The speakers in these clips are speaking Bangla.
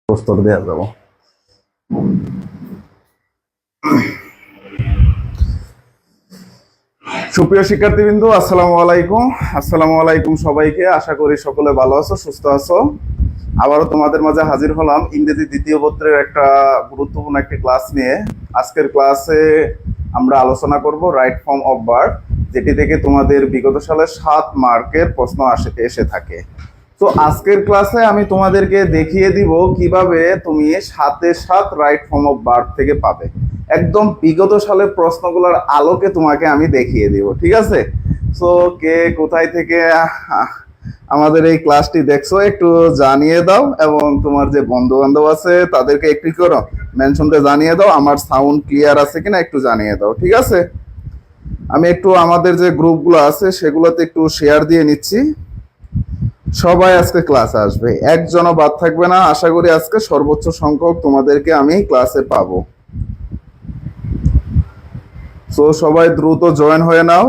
প্রস্তুত দেওয়া যাব। সুপ্রিয় শিক্ষার্থীবৃন্দ, আসসালামু আলাইকুম সবাইকে। আশা করি সকলে ভালো আছো, সুস্থ আছো। আবারও তোমাদের মাঝে হাজির হলাম ইংরেজি দ্বিতীয় পত্রের একটা গুরুত্বপূর্ণ একটি ক্লাস নিয়ে। আজকের ক্লাসে আমরা আলোচনা করব রাইট ফর্ম অফ ভার্ব, যেটি থেকে তোমাদের বিগত সালে 7 মার্কের প্রশ্ন এসে থাকে। তো আজকের ক্লাসে আমি তোমাদেরকে দেখিয়ে দিব কিভাবে তুমি 7 রাইট ফর্ম অফ ভার্ব থেকে পাবে। একদম বিগত সালের প্রশ্নগুলোর আলোকে তোমাকে আমি দেখিয়ে দিব, ঠিক আছে? সো কে কোথায় থেকে আমাদের এই ক্লাসটি দেখছো একটু জানিয়ে দাও, এবং তোমার যে বন্ধু বান্ধব আছে তাদেরকে একটু করো মেনশনতে জানিয়ে দাও। আমার সাউন্ড ক্লিয়ার আছে কিনা একটু জানিয়ে দাও, ঠিক আছে? আমি একটু আমাদের যে গ্রুপগুলো আছে সেগুলোতে একটু শেয়ার দিয়ে নিচ্ছি। সবাই আজকে ক্লাসে আসবে, একজনও বাদ থাকবে না। আশা করি আজকে সর্বোচ্চ সংখ্যক তোমাদেরকে আমি ক্লাসে পাবো। সো সবাই দ্রুত জয়েন হয়ে নাও,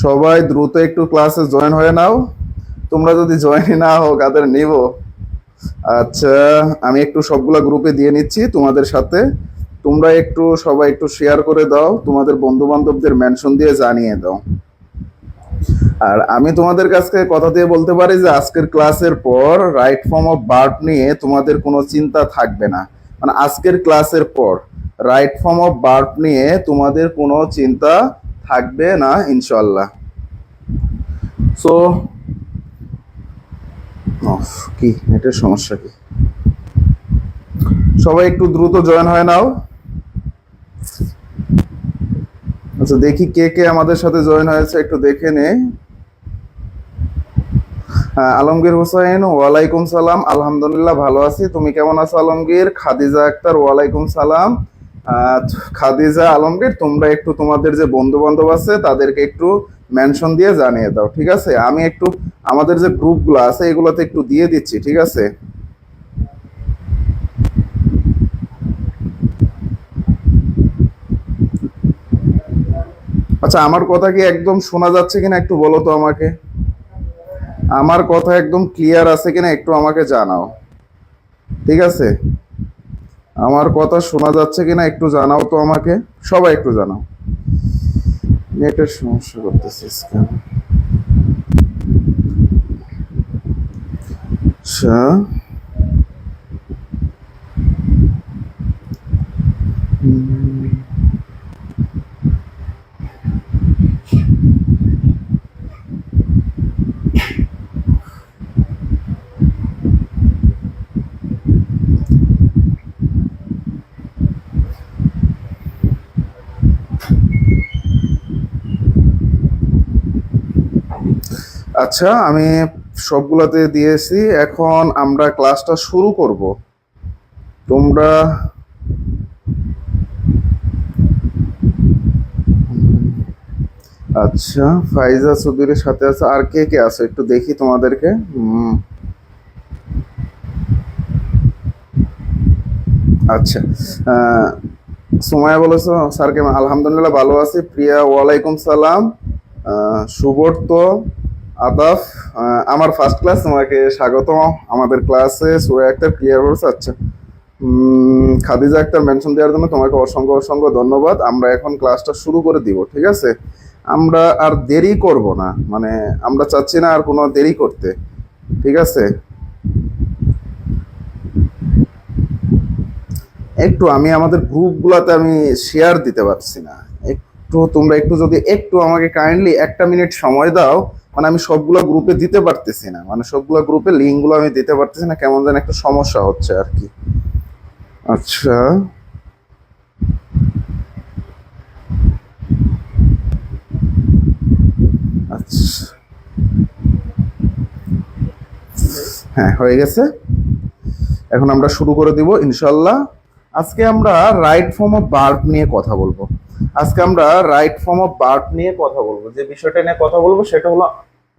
সবাই দ্রুত একটু ক্লাসে জয়েন হয়ে নাও। তোমরা যদি জয়েন না হও কাদের নিব? আচ্ছা, আমি একটু সবগুলা গ্রুপে দিয়ে নিচ্ছি তোমাদের সাথে। তোমরা একটু সবাই একটু শেয়ার করে দাও, তোমাদের বন্ধু বান্ধবদের মেনশন দিয়ে জানিয়ে দাও। আর আমি তোমাদের কাছে কথা দিয়ে বলতে পারি যে আজকের ক্লাসের পর রাইট ফর্ম অফ ভার্ব নিয়ে তোমাদের কোনো চিন্তা থাকবে না। মানে আজকের ক্লাসের পর রাইট ফর্ম অফ ভার্ব নিয়ে তোমাদের কোনো চিন্তা থাকবে না ইনশাআল্লাহ। সো কি নেটের সমস্যা কি? সবাই একটু দ্রুত জয়েন হয়ে নাও। আচ্ছা, দেখি কে কে আমাদের সাথে জয়েন হয়েছে একটু দেখে নে। আলমগীর হোসেন, ওয়ালাইকুম সালাম। আলহামদুলিল্লাহ ভালো আছি, তুমি কেমন আছো আলমগীর? খাদিজা আক্তার, ওয়ালাইকুম সালাম। খাদিজা, আলমগীর, তোমরা একটু তোমাদের যে বন্ধু বান্ধব আছে তাদেরকে একটু মেনশন দিয়ে জানিয়ে দাও, ঠিক আছে? আমি একটু আমাদের যে গ্রুপগুলো আছে এগুলোতে একটু দিয়ে দিচ্ছি, ঠিক আছে? আচ্ছা, আমার কথা কি একদম শোনা যাচ্ছে কিনা একটু বলো তো আমাকে। আমার কথা একদম ক্লিয়ার আছে কিনা একটু আমাকে জানাও, ঠিক আছে? আমার কথা শোনা যাচ্ছে কিনা একটু জানাও তো আমাকে, সবাই একটু জানাও। নেটের সমস্যা করতেছিস কেন? আচ্ছা, আচ্ছা, আমি সবগুলাতে দিয়েছি। এখন আমরা ক্লাসটা শুরু করব। তোমরা আচ্ছা, ফাইজা সুবিরের সাথে আছে, আর কে কে আছে একটু দেখি তোমাদেরকে। আচ্ছা, সুমায়া বলেছো স্যারকে আলহামদুলিল্লাহ ভালো আছি। প্রিয়া, ওয়ালাইকুম সালাম। সুবর্ত, আদাফ, আমার ফার্স্ট ক্লাস, তোমাকে স্বাগতম আমাদের ক্লাসে। সুরায়া আক্তার ক্লিয়ার বলছে, আচ্ছা। খাদিজা আক্তার মেনশন দেওয়ার জন্য তোমাকে অসংখ্য অসংখ্য ধন্যবাদ। আমরা এখন ক্লাসটা শুরু করে দিব, ঠিক আছে? আমরা আর দেরি করব না, মানে আমরা চাচ্ছি না আর কোনো দেরি করতে, ঠিক আছে? একটু আমি আমাদের গ্রুপগুলোতে আমি শেয়ার দিতে পারছি না। একটু তোমরা একটু যদি একটু আমাকে কাইন্ডলি 1 মিনিট সময় দাও। মানে আমি সবগুলো গ্রুপে দিতে পারতেছি না, মানে সবগুলো গ্রুপে লিঙ্কগুলো আমি দিতে পারতেছি না, কেমন যেন একটা সমস্যা হচ্ছে আর কি। আচ্ছা, আচ্ছা, হ্যাঁ হয়ে গেছে। এখন আমরা শুরু করে দিব ইনশাল্লাহ। আজকে আমরা রাইট ফর্ম অফ ভার্ব নিয়ে কথা বলবো। আজকে আমরা রাইট ফর্ম অফ ভার্ব নিয়ে কথা বলবো। যে বিষয়টা নিয়ে কথা বলবো সেটা হলো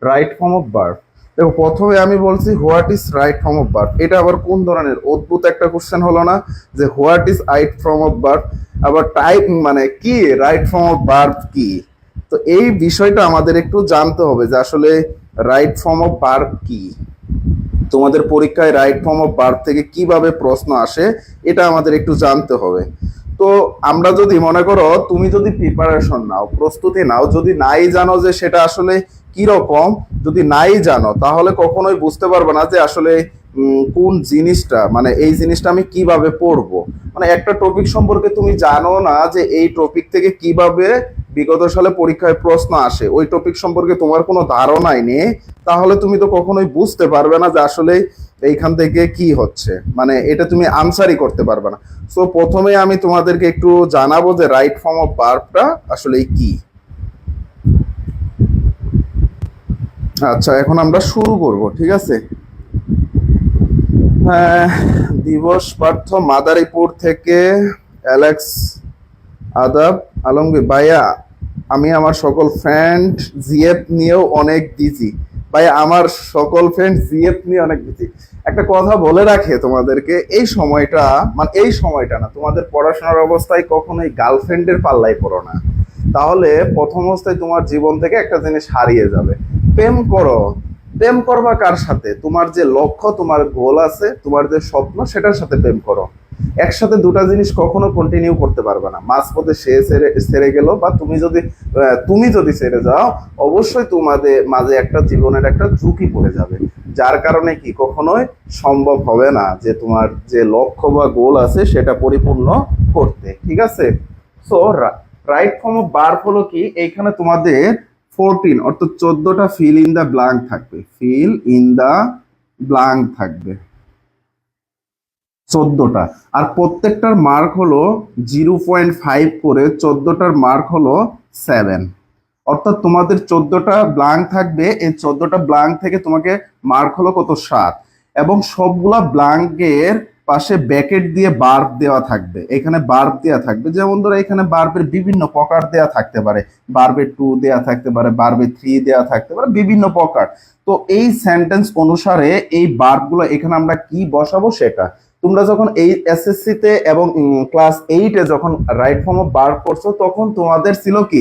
রাইট ফর্ম অফ ভার্ব। দেখো, প্রথমে আমি বলছি what is right form of verb. এটা আবার কোন ধরনের অদ্ভুত একটা কোশ্চেন হলো না, যে what is right form of verb, আবার টাইপ মানে কি, রাইট ফর্ম অফ ভার্ব কি? তো এই বিষয়টা আমাদের একটু জানতে হবে যে আসলে রাইট ফর্ম অফ ভার্ব কি। তোমাদের পরীক্ষায় রাইট ফর্ম অফ ভার্ব থেকে কিভাবে প্রশ্ন আসে এটা আমাদের একটু জানতে হবে। তো আমরা যদি মনে করো তুমি যদি প্রিপারেশন নাও, প্রস্তুতি নাও, যদি নাই জানো যে সেটা আসলে কি রকম, যদি নাই জানো তাহলে কখনোই বুঝতে পারবে না যে আসলে কোন জিনিসটা, মানে এই জিনিসটা আমি কিভাবে পড়বো। মানে একটা টপিক সম্পর্কে তুমি জানো না যে এই টপিক থেকে কিভাবে বিগত সালে পরীক্ষায় প্রশ্ন আসে, ওই টপিক সম্পর্কে তোমার কোনো ধারণাই নেই, তাহলে তুমি তো কখনোই বুঝতে পারবে না যে আসলে এইখান থেকে কি হচ্ছে, মানে এটা তুমি আনসারই করতে পারবে না। সো প্রথমে আমি তোমাদেরকে একটু জানাবো যে রাইট ফর্ম অফ ভার্বটা আসলে কি। আচ্ছা, এখন আমরা শুরু করব, ঠিক আছে। হ্যাঁ, দিবস পার্থ মাদারীপুর থেকে, অ্যালেক্স আদাব আলমগীর ভাইয়া, আমি আমার সকল ফ্রেন্ড জিএফ নিয়েও অনেক বিজি। ভাই আমার সকল ফ্রেন্ড জিএফ নিয়ে অনেক বিজি। একটা কথা বলে রাখে তোমাদেরকে, এই সময়টা, মানে এই সময়টা না, তোমাদের পড়াশোনার অবস্থায় কখনোই গার্লফ্রেন্ডের পাল্লায় পড়ো না, তাহলে প্রথম অবস্থায় তোমার জীবন থেকে একটা জিনিস হারিয়ে যাবে। প্রেম করো, প্রেম করবা কার সাথে? তোমার যে লক্ষ্য, তোমার গোল আছে, তোমার যে স্বপ্ন, সেটার সাথে প্রেম করো। একসাথে দুটা জিনিস কখনো কন্টিনিউ করতে পারবে না, মাঝপথে সে ছেড়ে গেল বা তুমি যদি ছেড়ে যাও, অবশ্যই তোমাদের মাঝে একটা জীবনের একটা ঝুঁকি পড়ে যাবে, যার কারণে কি কখনোই সম্ভব হবে না যে তোমার যে লক্ষ্য বা গোল আছে সেটা পরিপূর্ণ করতে, ঠিক আছে। So right form of verb হলো কি, এইখানে তোমাদের 14 অর্থাৎ 14টা ফিল ইন দা ব্ল্যাঙ্ক থাকবে, ফিল ইন দা ব্ল্যাঙ্ক থাকবে 14টা। আর প্রত্যেকটার মার্ক হলো 0.5 করে, 14টার মার্ক হলো 7। অর্থাৎ তোমাদের 14টা ব্ল্যাঙ্ক থাকবে, এই 14টা ব্ল্যাঙ্ক থেকে তোমাকে মার্ক হলো কত? 7। এবং সবগুলা ব্ল্যাঙ্কের পাশে ব্যাকেট দিয়ে বার্ব দেওয়া থাকবে, এখানে বার্ব দেওয়া থাকবে, যেমন ধরো এখানে বার্বের বিভিন্ন প্রকার দেওয়া থাকতে পারে, বার্বের 2 দেওয়া থাকতে পারে, বার্বের 3 দেওয়া থাকতে পারে, বিভিন্ন প্রকার। তো এই সেন্টেন্স অনুসারে এই বার্বগুলো এখানে আমরা কি বসাবো সেটা তোমরা যখন এই এসএসসি তে এবং ক্লাস 8-এ যখন রাইট ফর্ম অফ ভার্ব করছো, তখন তোমাদের ছিল কি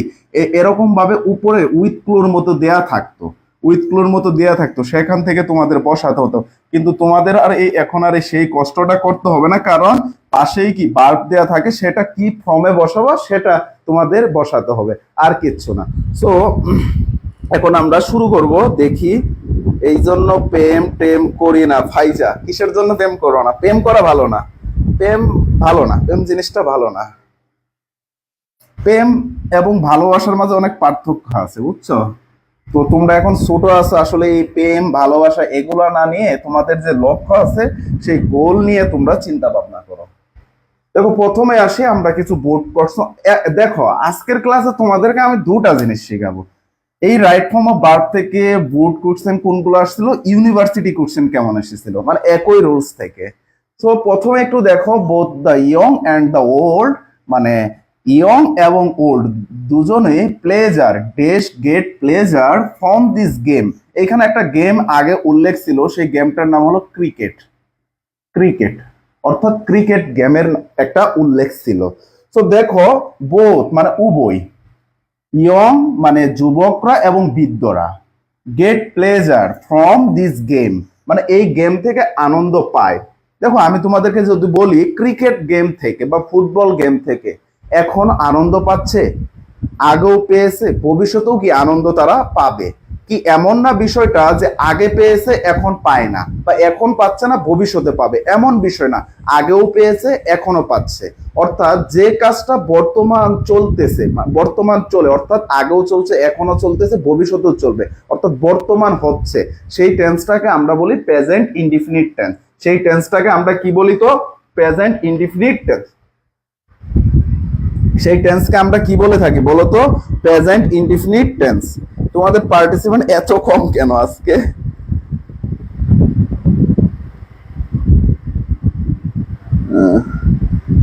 এরকম ভাবে উপরে উইথ ক্লুর মতো দেয়া থাকতো, উইথ ক্লুর মতো দেয়া থাকতো, সেখান থেকে তোমাদের বসাতে হতো। কিন্তু তোমাদের আর এই এখন আর সেই কষ্টটা করতে হবে না, কারণ পাশেই কি ভার্ব দেয়া থাকে, সেটা কি ফর্মে বসাবো সেটা তোমাদের বসাতে হবে, আর কিচ্ছু না। সো এখন আমরা শুরু করব, দেখি। এই জন্য প্রেম টেম করি না ফাইজা, কিসের জন্য প্রেম করো না? প্রেম করা ভালো না, প্রেম ভালো না, প্রেম জিনিসটা ভালো না। প্রেম এবং ভালোবাসার মাঝে অনেক পার্থক্য আছে, বুঝছো? তো তোমরা এখন ছোট আছো, আসলে এই প্রেম ভালোবাসা এগুলা না নিয়ে তোমাদের যে লক্ষ্য আছে সেই গোল নিয়ে তোমরা চিন্তা ভাবনা করো। দেখো, প্রথমে আসি আমরা কিছু বোর্ড প্রশ্ন। দেখো, আজকের ক্লাসে তোমাদেরকে আমি দুটা জিনিস শেখাবো। এই রাইট ফর্ম অফ ভার্ব থেকে বোর্ড কোশ্চেন কোনগুলো আসছিল, ইউনিভার্সিটি কোশ্চেন কেমন এসেছিল, মানে একই রুলস থেকে। তো প্রথমে একটু দেখো, both the young and the old, মানে ইয়ং এবং ওল্ড দুজনে pleasure dash gate pleasure from this game. এখানে একটা গেম আগে উল্লেখ ছিল, সেই গেমটার নাম হলো ক্রিকেট। ক্রিকেট অর্থাৎ ক্রিকেট গেমের একটা উল্লেখ ছিল। তো দেখো, বোথ মানে উভয়, ইয়ং মানে যুবকরা এবং বৃদ্ধরা, get pleasure from this game মানে এই গেম থেকে আনন্দ পায়। দেখো, আমি তোমাদেরকে যদি বলি ক্রিকেট গেম থেকে বা ফুটবল গেম থেকে এখন আনন্দ পাচ্ছে, আগেও পেয়েছে, ভবিষ্যতেও কি আনন্দ তারা পাবে। কি এমন না বিষয়টা যে আগে পেয়েছে এখন পায় না, বা এখন পাচ্ছে না ভবিষ্যতে পাবে, এমন বিষয় না। আগেও পেয়েছে, এখনো পাচ্ছে। অর্থাৎ যে কাজটা বর্তমান চলতেছে, বর্তমান চলে, অর্থাৎ আগেও চলছে, এখনো চলতেছে, ভবিষ্যতেও চলবে, অর্থাৎ বর্তমান হচ্ছে, সেই টেন্সটাকে আমরা বলি প্রেজেন্ট ইনডিফিনিট টেন্স। সেই টেন্সটাকে আমরা কি বলি? তো প্রেজেন্ট ইনডিফিনিট টেন্স। সেই টেন্সকে আমরা কি বলে থাকি বলো তো? Present indefinite tense. তোমাদের পার্টিসিপেন্ট এত কম কেন আজকে?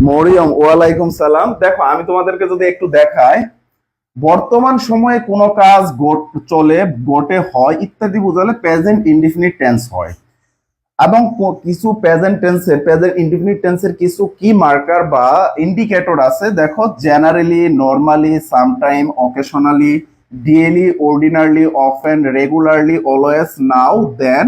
মরিয়ম, ওয়ালাইকুম সালাম। দেখো, আমি তোমাদেরকে যদি একটু দেখাই, বর্তমান সময়ে কোনো কাজ চলে, ঘটে, হয় ইত্যাদি বোঝালে প্রেজেন্ট ইনডিফিনিট টেন্স হয়। এবং কিছু প্রেজেন্ট টেন্সের, প্রেজেন্ট ইনডিফিনিট টেন্সের কিছু কি মার্কার বা ইন্ডিকেটর আছে। দেখো, generally, normally, sometime, occasionally, daily, ordinarily, often, regularly, always, now, then,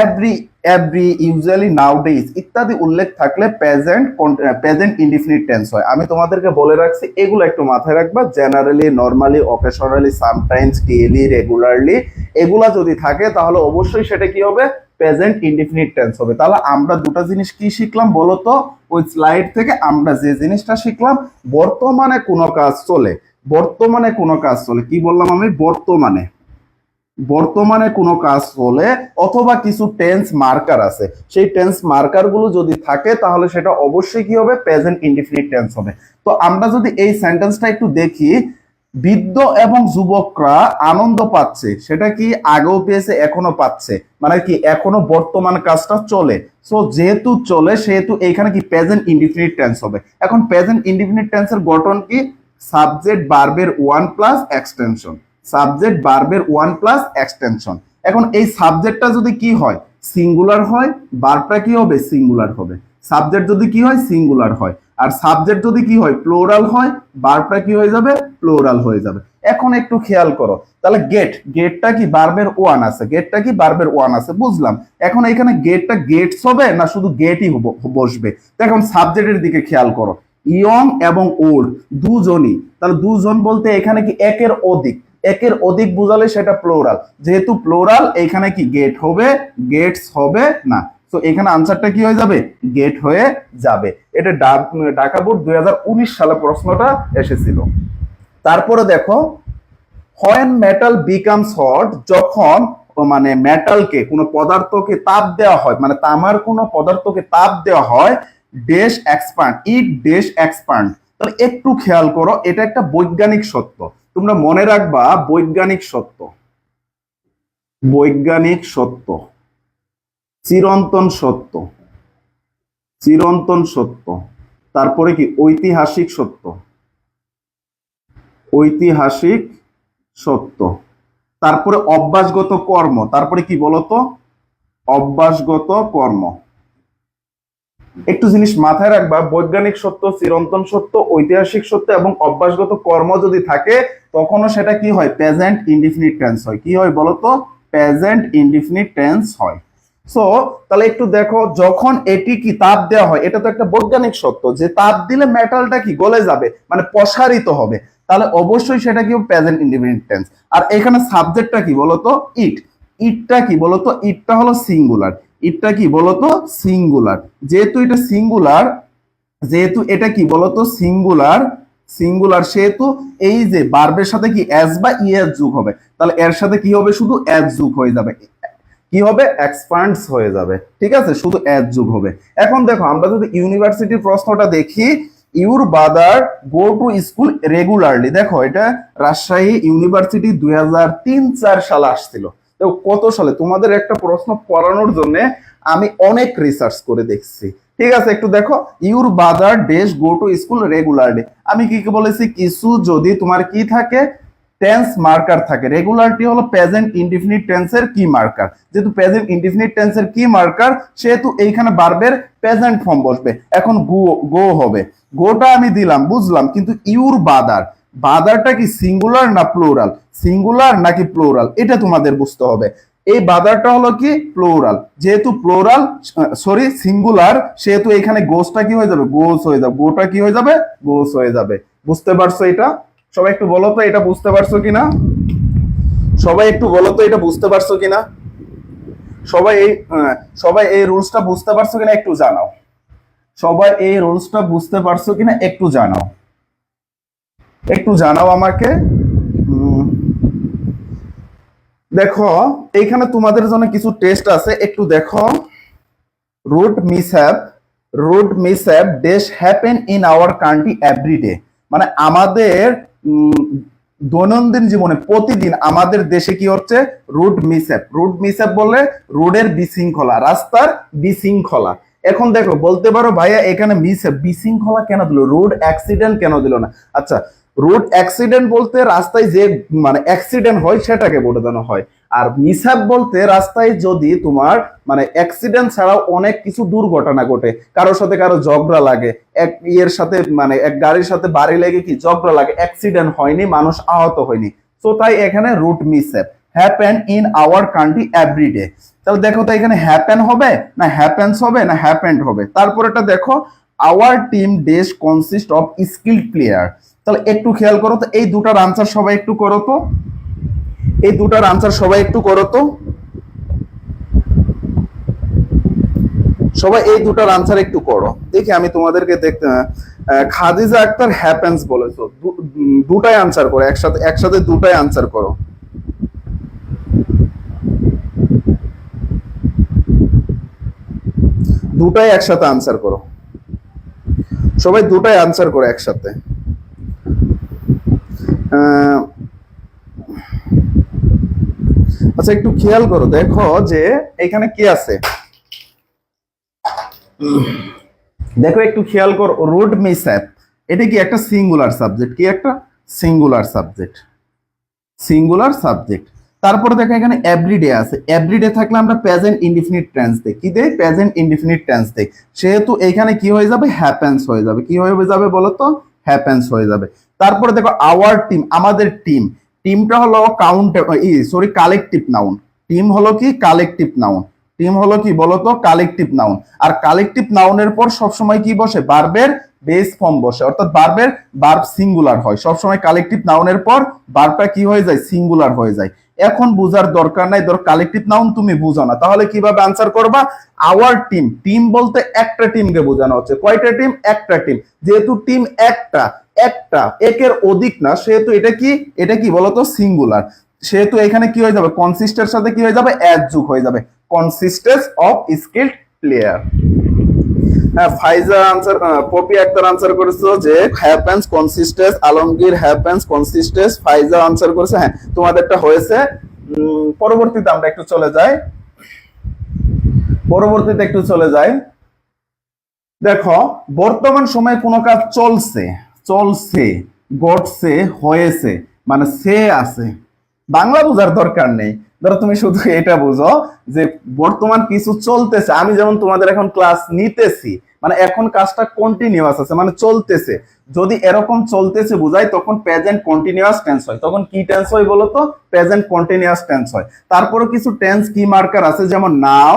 every every usually nowadays ইত্যাদি উল্লেখ থাকলে প্রেজেন্ট ইনডিফিনিট টেন্স হয়। আমি তোমাদেরকে বলে রাখছি, এগুলো একটু মাথায় রাখবা। Generally, normally, occasionally, sometimes, daily, regularly, এগুলা যদি থাকে তাহলে অবশ্যই সেটা কি হবে? প্রেজেন্ট ইনডিফিনিট টেন্স হবে। তাহলে আমরা দুটো জিনিস কি শিখলাম বলো তো? ওই স্লাইড থেকে আমরা যে জিনিসটা শিখলাম, বর্তমানে কোনো কাজ চলে, বর্তমানে কোনো কাজ চলে, কি বললাম আমি? বর্তমানে, বর্তমানে কোনো কাজ চলে অথবা কিছু টেন্স মার্কার আছে, সেই টেন্স মার্কার গুলো যদি থাকে তাহলে সেটা অবশ্যই কি হবে? প্রেজেন্ট ইনডিফিনিট টেন্স হবে। তো আমরা যদি এই সেন্টেন্সটা একটু দেখি, বৃদ্ধ এবং যুবকরা আনন্দ পাচ্ছে, সেটা কি আগেও পেয়েছে, এখনো পাচ্ছে, মানে কি এখনো বর্তমান কাজটা চলে। সো যেহেতু চলে সেহেতু এইখানে কি প্রেজেন্ট ইনডিফিনিট টেন্স হবে। এখন প্রেজেন্ট ইনডিফিনিট টেন্সের গঠন কি? সাবজেক্ট ভার্বের ওয়ান প্লাস এক্সটেনশন, সাবজেক্ট ভার্বের ওয়ান প্লাস এক্সটেনশন। এখন এই সাবজেক্টটা যদি কি হয়? সিঙ্গুলার হয়, ভার্বটা কি হবে? সিঙ্গুলার হবে। সাবজেক্ট যদি কি হয়? সিঙ্গুলার হয়। আর সাবজেক্ট যদি কি হয়? প্লোরাল হয়, ভার্বটা কি হয়ে যাবে? প্লোরাল হয়ে যাবে। এখন একটু খেয়াল করো, তাহলে গেটটা কি ভার্বের ওয়ান আছে, গেটটা কি ভার্বের ওয়ান আছে, বুঝলাম। এখন এখানে গেটটা গেটস হবে না শুধু গেটই বসবে? এখন সাবজেক্টের দিকে খেয়াল করো, ইয়ং এবং ওল্ড দুজনই, তাহলে দুজন বলতে এখানে কি একের অধিক, একের অধিক বুঝালে সেটা প্লোরাল, যেহেতু প্লোরাল এখানে কি গেট হবে? গেটস হবে না। তো এখানে আনসারটা কি হয়ে যাবে? গেট হয়ে যাবে। এটা ঢাকা বোর্ড 2019 সালে প্রশ্নটা এসেছিল। তারপরে দেখো, when metal becomes hot, যখন মানে মেটালকে, কোনো পদার্থকে তাপ দেওয়া হয়, মানে তামার কোনো পদার্থকে তাপ দেওয়া হয়, dash expand, it dash expand. তাহলে একটু খেয়াল করো, এটা একটা বৈজ্ঞানিক সত্য, তোমরা মনে রাখবা, বৈজ্ঞানিক সত্য, বৈজ্ঞানিক সত্য, চিরন্তন সত্য, চিরন্তন সত্য। তারপরে কি? ঐতিহাসিক সত্য, ঐতিহাসিক সত্য। তারপরে অভ্যাসগত কর্ম, তারপরে কি বলতো? অভ্যাসগত কর্ম। একটু জিনিস মাথায় রাখবা, বৈজ্ঞানিক সত্য, চিরন্তন সত্য, ঐতিহাসিক সত্য এবং অভ্যাসগত কর্ম যদি থাকে তখনও সেটা কি হয়? প্রেজেন্ট ইনডিফিনিট টেন্স হয়। কি হয় বলতো? প্রেজেন্ট ইনডিফিনিট টেন্স হয়। সো তাহলে একটু দেখো, যখন এটি কি তাপ দেওয়া হয়, এটা তো একটা বৈজ্ঞানিক সত্য যে তাপ দিলে মেটালটা কি গলে যাবে, মানে প্রসারিত হবে, তাহলে অবশ্যই সেটা কি প্রেজেন্ট ইনডিফিনিট টেন্স। আর এখানে সাবজেক্টটা কি বলতো? ইট। ইটটা কি বলতো? ইটটা হলো সিঙ্গুলার, ইটটা কি বলতো? সিঙ্গুলার। যেহেতু এটা সিঙ্গুলার, যেহেতু এটা কি বলতো? সিঙ্গুলার, সিঙ্গুলার, সেহেতু এই যে ভার্বের সাথে কি এস বা ইএস যোগ হবে, তাহলে এর সাথে কি হবে? শুধু এস যোগ হয়ে যাবে, কি হবে? এক্সপান্ডস হয়ে যাবে। ঠিক আছে, শুধু এস যোগ হবে। এখন দেখো, আমরা যদি ইউনিভার্সিটির প্রশ্নটা দেখি, your brother go to school regularly, দেখো এটা রাজশাহী ইউনিভার্সিটি 2003-4 সালে আসছিল। তো কত সালে? তোমাদের একটা প্রশ্ন পড়ানোর জন্য আমি অনেক রিসার্চ করে দেখছি। ঠিক আছে, একটু দেখো, your brother dash go to school regularly. আমি কি কি বলেছি? কিছু যদি তোমার কি থাকে? টেন্স মার্কার থাকে। রেগুলারটি হলো প্রেজেন্ট ইনডিফিনিট টেন্সের কি মার্কার, যেহেতু প্রেজেন্ট ইনডিফিনিট টেন্সের কি মার্কার সেহেতু এইখানে ভার্বের প্রেজেন্ট ফর্ম বসবে। এখন গো, গো হবে, গোটা আমি দিলাম, বুঝলাম, কিন্তু ইউর বাদার, বাদারটা কি সিঙ্গুলার না প্লুরাল, সিঙ্গুলার নাকি প্লুরাল, এটা তোমাদের বুঝতে হবে। এই বাদারটা হলো কি? প্লুরাল, যেহেতু প্লুরাল, সরি সিঙ্গুলার, সেহেতু এখানে গোসটা কি হয়ে যাবে? গোস হয়ে যাবে, গোটা কি হয়ে যাবে? গোস হয়ে যাবে। বুঝতে পারছো এটা? সবাই একটু বলো তো এটা বুঝতে পারছো কিনা? সবাই একটু বলো তো এটা বুঝতে পারছো কিনা? সবাই এই রুলসটা বুঝতে পারছো কিনা একটু জানাও। সবাই এই রুলসটা বুঝতে পারছো কিনা একটু জানাও, একটু জানাও আমাকে। দেখো, এইখানে তোমাদের জন্য কিছু টেস্ট আছে, একটু দেখো। Road mishap dash happen in our country every day, মানে আমাদের দৈনন্দিন জীবনে প্রতিদিন আমাদের দেশে কি হচ্ছে? রুড মিসহ্যাপ বললে রোডের বিশৃঙ্খলা, রাস্তার বিশৃঙ্খলা। এখন দেখো, বলতে পারো ভাইয়া এখানে মিসহ্যাপ, বিশৃঙ্খলা কেন দিল? রোড অ্যাক্সিডেন্ট কেন দিল না? আচ্ছা, রোড অ্যাক্সিডেন্ট বলতে রাস্তায় যে মানে অ্যাক্সিডেন্ট হয় সেটাকে বোঝানো হয়, আর মিসহ্যাপ বলতে রাস্তায় যদি তোমার মানে অ্যাক্সিডেন্ট ছাড়াও অনেক কিছু দুর্ঘটনা ঘটে, কারোর সাথে কারো ঝগড়া লাগে, এক ইয়ের সাথে মানে এক গাড়ির সাথে বাড়ি লেগে কি ঝগড়া লাগে, অ্যাক্সিডেন্ট হয়নি, মানুষ আহত হয়নি, তো তাই এখানে road mishap. Happen in our country everyday. তাহলে দেখো তো এখানে হ্যাপেন হবে না হ্যাপেন্স হবে না হ্যাপেন্ড হবে। তারপরেটা দেখো our team dash consist of skilled player. তাহলে একটু খেয়াল করো তো এই দুটার আনসার সবাই একটু করো তো, এই দুটার আনসার সবাই একটু করো তো, সবাই এই দুটার আনসার একটু করো দেখি আমি তোমাদেরকে দেখতে। খাদিজা আক্তার হ্যাপেন্স বলেছো, দুটাই আনসার করো একসাথে, একসাথে দুটাই আনসার করো। দুটাই একসাথে আনসার করো, সবাই দুটাই আনসার করো একসাথে। আচ্ছা একটু খেয়াল করো, দেখো যে এখানে কি আছে, দেখো একটু খেয়াল করো রুট মিসঅ্যাপ, এটা কি একটা সিঙ্গুলার সাবজেক্ট, কি একটা সিঙ্গুলার সাবজেক্ট, সিঙ্গুলার সাবজেক্ট। তারপরে দেখো এখানে এভরিডে আছে, এভরিডে থাকলে আমরা প্রেজেন্ট ইনডিফিনিট টেন্স দেই, কি দেই প্রেজেন্ট ইনডিফিনিট টেন্স দেই, সেহেতু এখানে কি হয়ে যাবে হ্যাপেন্স হয়ে যাবে, কি হয়ে যাবে বলো তো হ্যাপেন্স হয়ে যাবে। তারপরে দেখো আওয়ার টিম, আমাদের টিম, টিমটা হলো count sorry collective noun, team হলো কি কালেকটিভ নাউন, টিম হলো কি বলতো কালেকটিভ নাউন। আর কালেকটিভ নাউনের পর সবসময় কি বসে ভার্বের বেস ফর্ম বসে, অর্থাৎ ভার্বের ভার্ব সিঙ্গুলার হয় সবসময়, কালেকটিভ নাউনের পর ভার্বটা কি হয়ে যায় সিঙ্গুলার হয়ে যায়। এখন বুঝার দরকার নাই, ধর কালেকটিভ নাউন তুমি বুঝো না, তাহলে কিভাবে আনসার করবা, আওয়ার টিম, টিম বলতে একটা টিমকে বোঝানো হচ্ছে, কয়টা টিম একটা টিম, যেহেতু টিম একটা, একটা একের অধিক না, সেহেতু এটা কি, এটা কি বলতো সিঙ্গুলার, সেহেতু এখানে কি হয়ে যাবে কনসিস্টের সাথে কি হয়ে যাবে অ্যাজ যোগ হয়ে যাবে, কনসিস্টেন্স অফ স্কিলড প্লেয়ার। হ্যাঁ ফাইজা আনসার, পপি আক্তার আনসার করেছো যে happens consistence, Alamgir happens consistence, ফাইজা আনসার করেছে, হ্যাঁ তোমাদেরটা হয়েছে। পরবর্তীতে আমরা একটু চলে যাই, পরবর্তীতে একটু চলে যাই। দেখো বর্তমান সময়ে কোনো কাজ চলছে, চলছে ঘটছে হয়েছে মানে সে আছে, বাংলা বোঝার দরকার নেই, ধরো তুমি শুধু এটা বুঝো যে বর্তমান কিছু চলতেছে, আমি যেমন তোমাদের এখন ক্লাস নিতেছি মানে এখন কাজটা কন্টিনিউয়াস আছে মানে চলতেছে, যদি এরকম চলতেছে বুঝাই তখন প্রেজেন্ট কন্টিনিউয়াস টেন্স হয়, তখন কি টেন্স হয় বলো তো প্রেজেন্ট কন্টিনিউয়াস টেন্স হয়। তারপরে কিছু টেন্স কি মার্কার আছে যেমন now,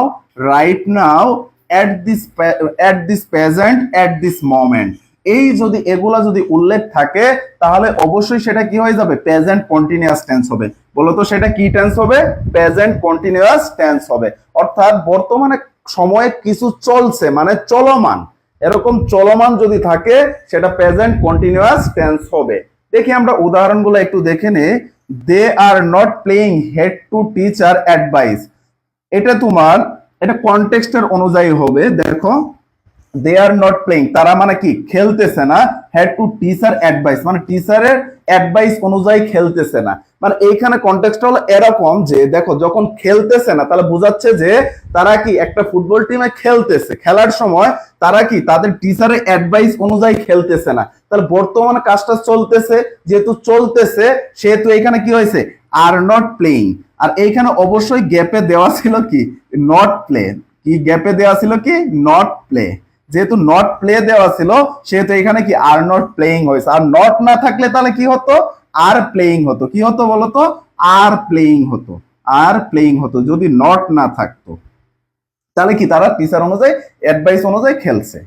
right now, at this present, at this moment, এই যদি এগুলা যদি উল্লেখ থাকে তাহলে অবশ্যই সেটা কি হয়ে যাবে প্রেজেন্ট কন্টিনিউয়াস টেন্স হবে, বলতো সেটা কি টেন্স হবে প্রেজেন্ট কন্টিনিউয়াস টেন্স হবে। অর্থাৎ বর্তমানে সময়ে কিছু চলছে মানে চলমান, এরকম চলমান যদি থাকে সেটা প্রেজেন্ট কন্টিনিউয়াস টেন্স হবে। দেখি আমরা উদাহরণগুলো একটু দেখে নে। They are not playing heed to teacher advice, এটা তোমার এটা কনটেক্সটের অনুযায়ী হবে। দেখো দে আর নট প্লেইং তারা মানে কি খেলতেছে না, হ্যাড টু টিচার অ্যাডভাইস মানে টিচারের অ্যাডভাইস অনুযায়ী খেলতেছে না, মানে এইখানে কনটেক্সট হলো এরকম যে দেখো যখন খেলতেছে না তাহলে বোঝাচ্ছে যে তারা কি একটা ফুটবল টিমে খেলতেছে, খেলার সময় তারা কি তাদের টিচারের অ্যাডভাইস অনুযায়ী খেলতেছে না, তাহলে বর্তমানে কাজটা চলতেছে, যেহেতু চলতেছে সেহেতু এখানে কি হয়েছে আর নট প্লেইং। আর এইখানে অবশ্যই গ্যাপে দেওয়া ছিল কি নট প্লে, কি গ্যাপে দেওয়া ছিল কি নট প্লে, যেহেতু নট প্লে দেওয়া ছিল সেহেতু এখানে কি আর নট প্লেইং হয়েছে, আর নট না থাকলে তাহলে কি হতো আর প্লেইং হতো, কি হতো বলতো আর প্লেইং হতো, আর প্লেইং হতো যদি নট না থাকতো, তাহলে কি তারা টিচার অনুযায়ী অ্যাডভাইস অনুযায়ী খেলছে।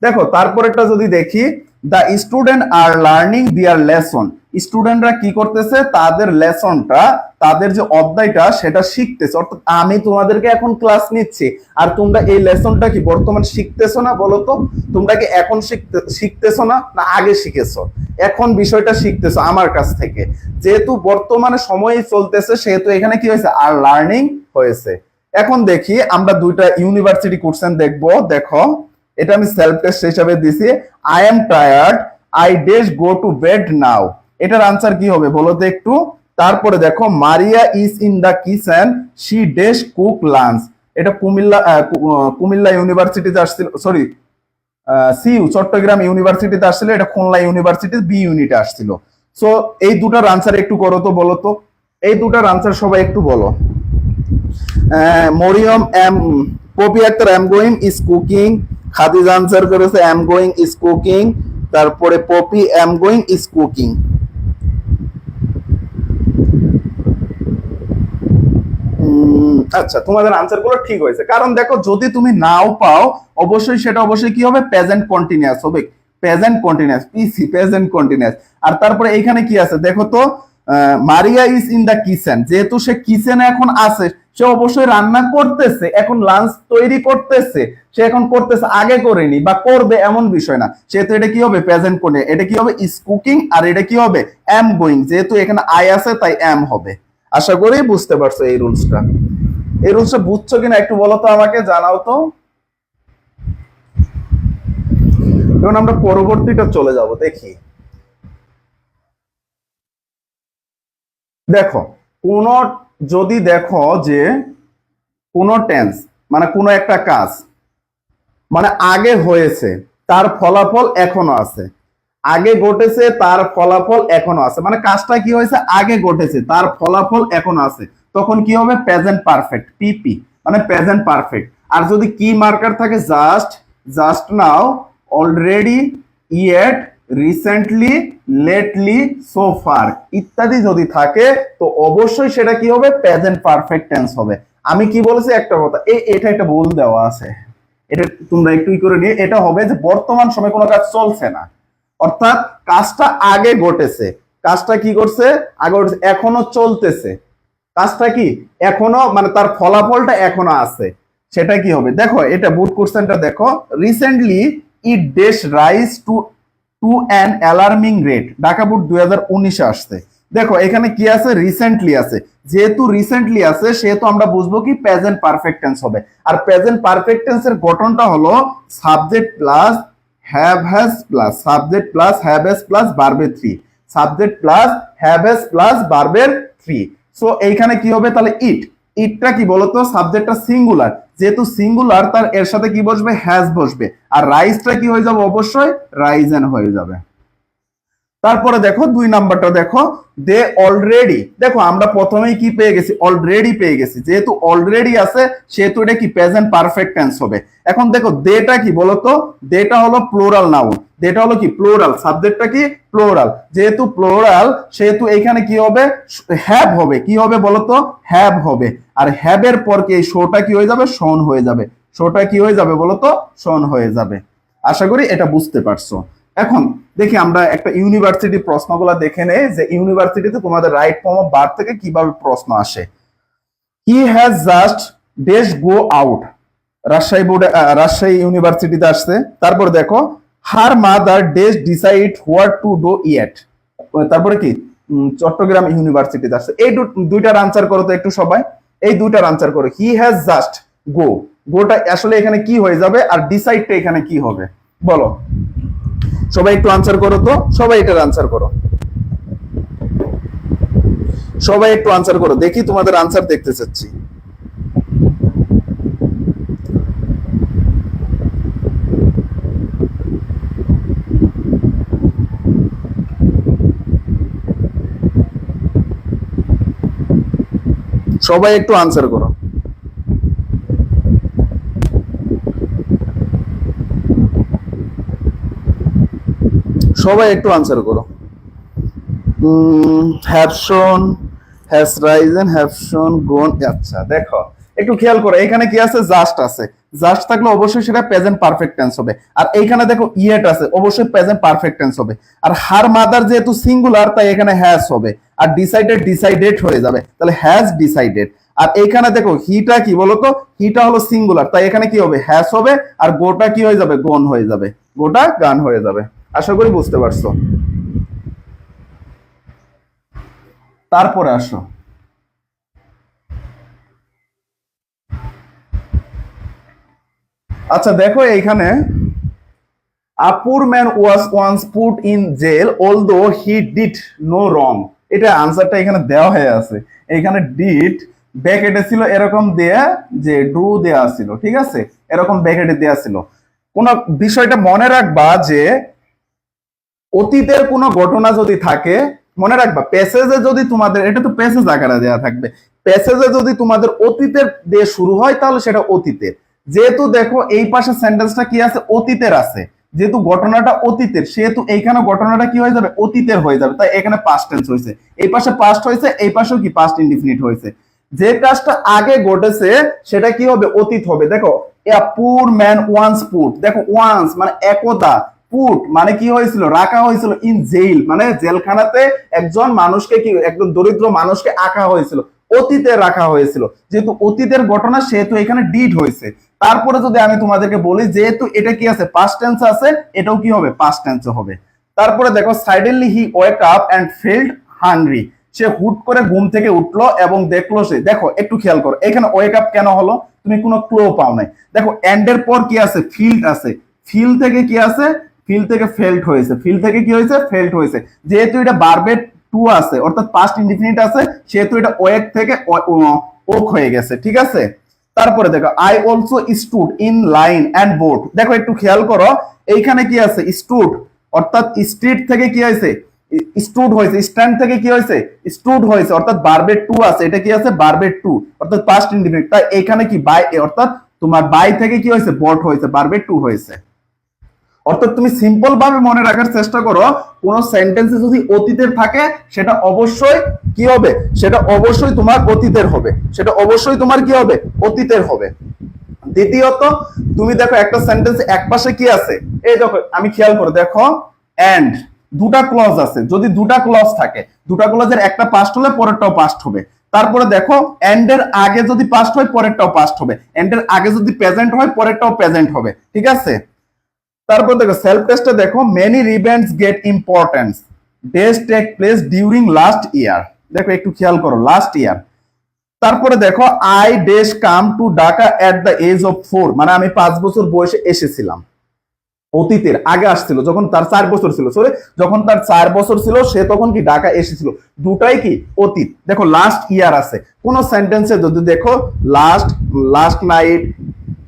দেখো তারপরেরটা যদি দেখি, দ্য স্টুডেন্ট আর লার্নিং দিয়ার লেসন, স্টুডেন্টরা কি করতেছে তাদের লেসনটা, তাদের যে অধ্যায়টা সেটা শিখতেছে, অর্থাৎ আমি তোমাদেরকে এখন ক্লাস নিচ্ছি আর তোমরা এই লেসনটা কি বর্তমান শিখতেছো না বলো তো, তোমরা কি এখন শিখতেছো না না আগে শিখেছো, এখন বিষয়টা শিখতেছো আমার কাছ থেকে, যেহেতু বর্তমানে সময় চলতেছে সেহেতু এখানে কি হয়েছে আর লার্নিং হয়েছে। এখন দেখি আমরা দুইটা ইউনিভার্সিটি কোশ্চেন দেখবো। দেখো এটা আমি সেলফ টেস্ট হিসাবে দিছি, I am tired, I dash go to bed now, এটার আনসার কি হবে বলো তো একটু। তারপরে দেখো Maria is in the kitchen, she dash cook lunch, এটা কুমিল্লা ইউনিভার্সিটিতে আসছিল, সরি সিইউ চট্টগ্রাম ইউনিভার্সিটিতে আসছিল, এটা খুলনা ইউনিভার্সিটির বি ইউনিটে আসছিল। সো এই দুটার আনসার একটু করো তো বলো তো, এই দুটার আনসার সবাই একটু বলো। Mariam am, Popy Akter am going is cooking, Khadija answer করেছে এম গোয়িং ইজ কুকিং, তারপরে Popy am going is cooking. আচ্ছা, তোমাদের আনসার গুলো ঠিক হয়েছে, কারণ দেখো যদি তুমি নাও পাও অবশ্যই সেটা অবশ্যই কি হবে, প্রেজেন্ট কন্টিনিউয়াস হবে, present continuous, PC present continuous. আর তারপরে এইখানে কি আছে দেখো তো, Maria is in the kitchen, যেহেতু সে কিচেনে এখন আছে, সে অবশ্যই রান্না করতেছে, এখন লাঞ্চ তৈরি করতেছে, সে এখন করতেছে, আগে করেনি বা করবে এমন বিষয় না, সেহেতু এটা কি হবে, প্রেজেন্ট কন্টিনিউয়াস। এটা কি হবে, ইজ কুকিং, আর এটা কি হবে, এম গোয়িং, যেহেতু এখানে আই আছে তাই এম হবে। আশা করি বুঝতে পারছো এই রুলসটা। এই রুলসটা বুঝছো কিনা একটু বলো তো, আমাকে জানাও তো। এখন আমরা পরবর্তীটা চলে যাব, দেখি। দেখো, কোন, যদি দেখো যে কোন টেন্স মানে কোন একটা কাজ মানে আগে হয়েছে, তার ফলাফল এখনো আছে, আগে ঘটেছে তার ফলাফল এখনো আছে, মানে কাজটা কি হয়েছে, আগে ঘটেছে তার ফলাফল এখনো আছে, তখন কি হবে, প্রেজেন্ট পারফেক্ট, পিপি, মানে প্রেজেন্ট পারফেক্ট। আর যদি কি মার্কার থাকে, just, just now, already, yet, recently, lately, so far ইত্যাদি যদি থাকে, তো অবশ্যই সেটা কি হবে, প্রেজেন্ট পারফেক্ট টেন্স হবে। আমি কি বলেছি একটা কথা, এটা একটা ভুল দেওয়া আছে, এটা তোমরা একটু করে নিয়ে, এটা হবে যে বর্তমান সময়ে কোনো কাজ চলছে না, অর্থাৎ কাজটা আগে ঘটেছে, কাজটা কি করছে, আগে ঘটেছে, এখনো চলতেছে, কাজটা কি এখনো, মানে তার ফলাফলটা এখনো আছে, সেটা কি হবে, দেখো এটা বুট কোশ্চেনটা দেখো, recently it dash rise to to an alarming rate, Dhaka board 2019 আসছে। দেখো এখানে কি আছে, রিসেন্টলি আছে, যেহেতু রিসেন্টলি আছে সেহেতু আমরা বুঝবো কি প্রেজেন্ট পারফেক্ট টেন্স হবে। আর প্রেজেন্ট পারফেক্ট টেন্সের গঠনটা হলো subject plus have has plus subject plus have has plus ভার্বের three, subject plus have has plus ভার্বের থ্রি। সো এইখানে কি হবে তাহলে, ইট, ইটটা কি বলতো, সাবজেক্টটা সিঙ্গুলার, যেহেতু সিঙ্গুলার তার এর সাথে কি বসবে, হ্যাজ বসবে, আর রাইজটা কি হয়ে যাবে, অবশ্যই রাইজেন হয়ে যাবে। তারপরে দেখো 2 নাম্বারটা দেখো, দে অলরেডি, দেখো আমরা প্রথমেই কি পেয়ে গেছি, অলরেডি পেয়ে গেছি, যেহেতু অলরেডি আছে সেহেতু এটা কি প্রেজেন্ট পারফেক্ট টেন্স হবে। এখন দেখো দেটা কি বলতো, দেটা হলো প্লুরাল নাউন, দেটা হলো কি প্লুরাল, সাবজেক্টটা কি প্লুরাল, যেহেতু প্লুরাল সেহেতু এখানে কি হবে, হ্যাভ হবে, কি হবে বলতো, হ্যাভ হবে, আর হ্যাভের পর কি এই শোটা কি হয়ে যাবে, শোন হয়ে যাবে, শোটা কি হয়ে যাবে বলতো, শোন হয়ে যাবে। আশা করি এটা বুঝতে পারছো। এখন দেখি আমরা একটা ইউনিভার্সিটি প্রশ্নগুলো দেখে নেই, যে ইউনিভার্সিটিতে তোমাদের রাইট ফর্ম অফ ভার্ব থেকে কিভাবে প্রশ্ন আসে। He has just dash go out, Rajshahi বোর্ডে, রাজশাহী ইউনিভার্সিটিতে আসছে। তারপর দেখো, her mother dash decide what to do yet, তারপরে কি চট্টগ্রাম ইউনিভার্সিটিতে আসছে। এই দুইটার আনসার করো তো একটু সবাই, এই দুইটার আনসার করো। হি হ্যাজ জাস্ট গো, গোটা আসলে এখানে কি হয়ে যাবে, আর ডিসাইডটা এখানে কি হবে বলো, সবাই একটু আনসার করো তো, সবাই এটার আনসার করো, সবাই একটু আনসার করো, দেখি তোমাদের আনসার দেখতে চাচ্ছি। সবাই একটু আনসার করো। সবাই একটু আনসার করো। হ্যাভ শোন, হ্যাজ রাইজেন, হ্যাভ শোন, গোন। আচ্ছা দেখো একটু খেয়াল করো, এখানে কি আছে, জাস্ট আছে, জাস্ট থাকলে অবশ্যই সেটা প্রেজেন্ট পারফেক্ট টেন্স হবে। আর এইখানে দেখো ইয়েট আছে, অবশ্যই প্রেজেন্ট পারফেক্ট টেন্স হবে। আর হার মাদার যেহেতু সিঙ্গুলার তাই এখানে হ্যাজ হবে, আর ডিসাইডেড ডিসাইডেড হয়ে যাবে, তাহলে হ্যাজ ডিসাইডেড। আর এইখানে দেখো হিটা কি বলতো, হিটা হলো সিঙ্গুলার তাই এখানে কি হবে, হ্যাজ হবে, আর গোটা কি হয়ে যাবে, গোন হয়ে যাবে, গোটা গান হয়ে যাবে। আশা করি বুঝতে পারছো। তারপরে আসো, আচ্ছা দেখো এইখানে, a poor man was once put in jail although he did no wrong, এটা আনসারটা এখানে দেওয়া হয়ে আছে, এখানে ডিড ব্যাকেটে ছিল এরকম দেয়া, যে ডু দেয়া ছিল, ঠিক আছে, এরকম ব্যাকেটে দেয়া ছিল। কোন বিষয়টা মনে রাখবা যে অতীতের কোনো ঘটনা যদি থাকে, মনে রাখবা প্যাসেজে যদি তোমাদের, এটা তো প্যাসেজ আকারে দেওয়া থাকবে, প্যাসেজে যদি তোমাদের অতীতের দিয়ে শুরু হয় তাহলে সেটা অতীতের। যেহেতু দেখো এই পাশে সেন্টেন্সটা কি আছে, অতীতের আছে, যেহেতু ঘটনাটা অতীতের সেহেতু এইখানে ঘটনাটা কি হয়ে যাবে, অতীতের হয়ে যাবে, তাই এখানে পাস্ট টেন্স হয়েছে, এই পাশে পাস্ট হয়েছে, এই পাশেও কি পাস্ট ইনডিফিনিট হয়েছে। যে কাজটা আগে ঘটেছে সেটা কি হবে, অতীত হবে। দেখো এ পুর ম্যান ওয়ান্স পুট, দেখো ওয়ান্স মানে একদা, পুট মানে কি হয়েছিল, রাখা হয়েছিল, ইন জেল মানে জেলখানাতে একজন মানুষকে, কি একজন দরিদ্র মানুষকে আঁকা হয়েছিল, অতীতে রাখা হয়েছিল। যেহেতু অতীতের ঘটনা সেহেতু এখানে ডিড হয়েছে। তারপরে যদি আমি তোমাদেরকে বলি যেহেতু এটা কি আছে, পাস্ট টেন্স আছে, এটাও কি হবে, পাস্ট টেন্স হবে। তারপরে দেখো suddenly he wake up and felt hungry, সে হুট করে ঘুম থেকে উঠলো এবং দেখলো সে, দেখো একটু খেয়াল করো এখানে ওয়েক আপ কেন হলো, তুমি কোনো ক্লো পাও নাই। দেখো এন্ড এর পর কি আছে, ফিল্ড আছে, ফিল থেকে কি আছে, ফিল থেকে ফেল্ট হয়েছে, ফিল থেকে কি হয়েছে, ফেল্ট হয়েছে। যেহেতু এটা বারবেট টু আছে অর্থাৎ পাস্ট ইনডিফিনিট আছে, সেহেতু এটা ওয়েক থেকে ওক হয়ে গেছে, ঠিক আছে। তারপরে দেখো I also stood in line and board, দেখো একটু খেয়াল করো এইখানে কি আছে, স্টুড অর্থাৎ স্ট্রিট থেকে কি হয়েছে, স্টুড হয়েছে, স্ট্যান্ড থেকে কি হয়েছে, স্টুড হয়েছে, অর্থাৎ বারবেট টু আছে, এটা কি আছে, বারবেট টু অর্থাৎ পাস্ট ইনডিফিনিট। তাই এখানে কি বাই অর্থাৎ তোমার বাই থেকে কি হয়েছে, বট হয়েছে, বারবেট টু হয়েছে। অর্থাৎ তুমি সিম্পল ভাবে মনে রাখার চেষ্টা করো, কোন সেন্টেন্সে যদি অতীতের থাকে সেটা অবশ্যই কি হবে, সেটা অবশ্যই তোমার অতীতের হবে, সেটা অবশ্যই তোমার কি হবে, অতীতের হবে। দ্বিতীয়ত তুমি দেখো একটা সেন্টেন্স এক পাশে কি আছে, এই দেখো আমি খেয়াল করে দেখো এন্ড দুটা ক্লজ আছে, যদি দুটা ক্লজ থাকে, দুটা ক্লজের একটা পাস্ট হলে পরেরটাও পাস্ট হবে। তারপরে দেখো এন্ড এর আগে যদি পাস্ট হয় পরেরটাও পাস্ট হবে, এন্ড এর আগে যদি প্রেজেন্ট হয় পরেরটাও প্রেজেন্ট হবে, ঠিক আছে। তারপর দেখো সেলফ টেস্টে দেখো many events get importance, dash take place during last year, দেখো একটু খেয়াল করো লাস্ট ইয়ার। তারপরে দেখো I dash come to Dhaka at the age of 4, মানে আমি 5 বছর বয়সে এসেছিলাম, অতীতের আগে আসছিল, যখন তার 4 বছর ছিল, সরি যখন তার 4 বছর ছিল সে তখন কি ঢাকা এসেছিল, দুটাই কি অতীত। দেখো লাস্ট ইয়ার আছে, কোন সেন্টেন্সে যদি দেখো লাস্ট, লাস্ট নাইট,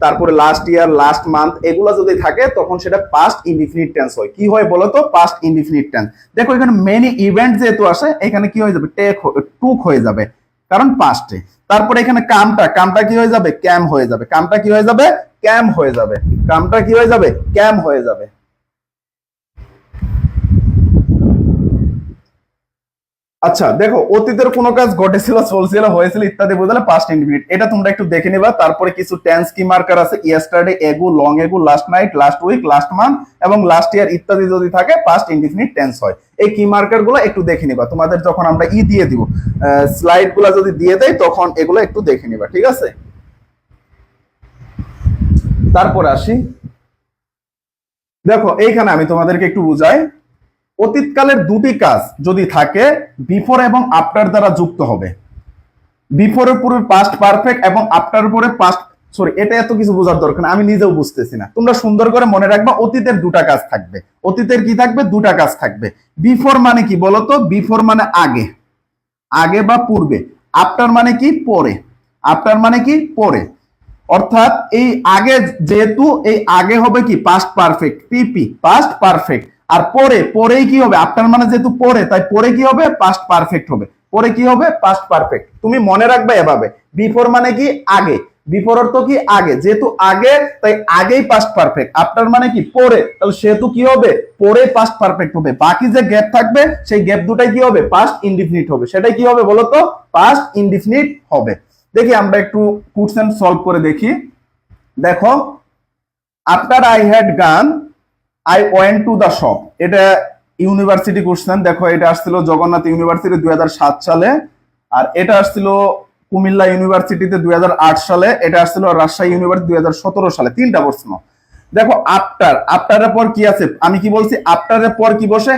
তারপরে লাস্ট ইয়ার, লাস্ট মান্থ, এগুলো যদি থাকে তখন সেটা পাস্ট ইনডিফিনিট টেন্স হয়। কি হয় বলতো, পাস্ট ইনডিফিনিট টেন্স। দেখো এখানে মেনি ইভেন্ট যেহেতু আসে এখানে কি হয়ে যাবে, টুক হয়ে যাবে কারণ পাস্টে। তারপরে এখানে কামটা কি হয়ে যাবে, ক্যাম হয়ে যাবে, কামটা কি হয়ে যাবে, ক্যাম হয়ে যাবে, কামটা কি হয়ে যাবে, ক্যাম হয়ে যাবে। আচ্ছা দেখো অতীতের কোন কাজ ঘটেছিল, চলছিল, হয়েছিল ইত্যাদি বোঝালে পাস্ট ইনডিফিনিট, এটা তোমরা একটু দেখে নিবা। তারপরে কিছু টেন্স কি মার্কার আছে, yesterday, ago, long ago, last night, last week, last month এবং লাস্ট ইয়ার ইত্যাদি যদি থাকে পাস্ট ইনডিফিনিট টেন্স হয়। এই কি মার্কার গুলো একটু দেখে নিবা, তোমাদের যখন আমরা দিয়ে দিব স্লাইড গুলা যদি দিয়ে দেয় তখন এগুলো একটু দেখে নিবা, ঠিক আছে। তারপরে আসি, দেখো এইখানে আমি তোমাদেরকে একটু বুঝাই, অতীতকালের দুটি কাজ যদি থাকে বিফোর এবং আফটার দ্বারা যুক্ত হবে। বিফোরের পরে পাস্ট পারফেক্ট এবং আফটার পরে পাস্ট, সরি এটা এত কিছু বোঝার দরকার না, আমি নিজেও বুঝতেছি না, তোমরা সুন্দর করে মনে রাখবা অতীতের দুটা কাজ থাকবে, অতীতের কি থাকবে, দুটা কাজ থাকবে। বিফোর মানে কি বলতো, বিফোর মানে আগে, আগে বা পূর্বে, আফটার মানে কি পরে, আফটার মানে কি পরে। অর্থাৎ এই আগে, যেহেতু এই আগে হবে কি পাস্ট পারফেক্ট, পিপি পাস্ট পারফেক্ট, আর পরে, পরেই কি হবে, আফটার মানে যেহেতু পরে, তাই পরে কি হবে, পাস্ট পারফেক্ট হবে, পরে কি হবে, পাস্ট পারফেক্ট। তুমি মনে রাখবে এভাবে, বিফোর মানে কি আগে, বিফোর অর্থ কি আগে, যেহেতু আগে তাই আগেই পাস্ট পারফেক্ট, আফটার মানে কি পরে, তাহলে সেহেতু কি হবে, পরে পাস্ট পারফেক্ট হবে। বাকি যে গ্যাপ থাকবে সেই গ্যাপ দুটাই কি হবে, পাস্ট ইনডিফিনিট হবে, সেটাই কি হবে বলতো, পাস্ট ইনডিফিনিট হবে। দেখি আমরা একটু কোশ্চেন সলভ করে দেখি। দেখো আফটার আই হ্যাড গান I went to the shop, এটা ইউনিভার্সিটি কোশ্চেন। দেখো এটা আসছিল জগন্নাথ ইউনিভার্সিটি 2007 সালে, আর এটা আসছিল কুমিল্লা ইউনিভার্সিটিতে 2008 সালে, এটা আসছিল রাজশাহী ইউনিভার্সিটি 2017 সালে, তিনটা প্রশ্ন। দেখো আফটার, আফটারের পর কি আছে, আমি কি বলছি আফটারের পর কি বসে,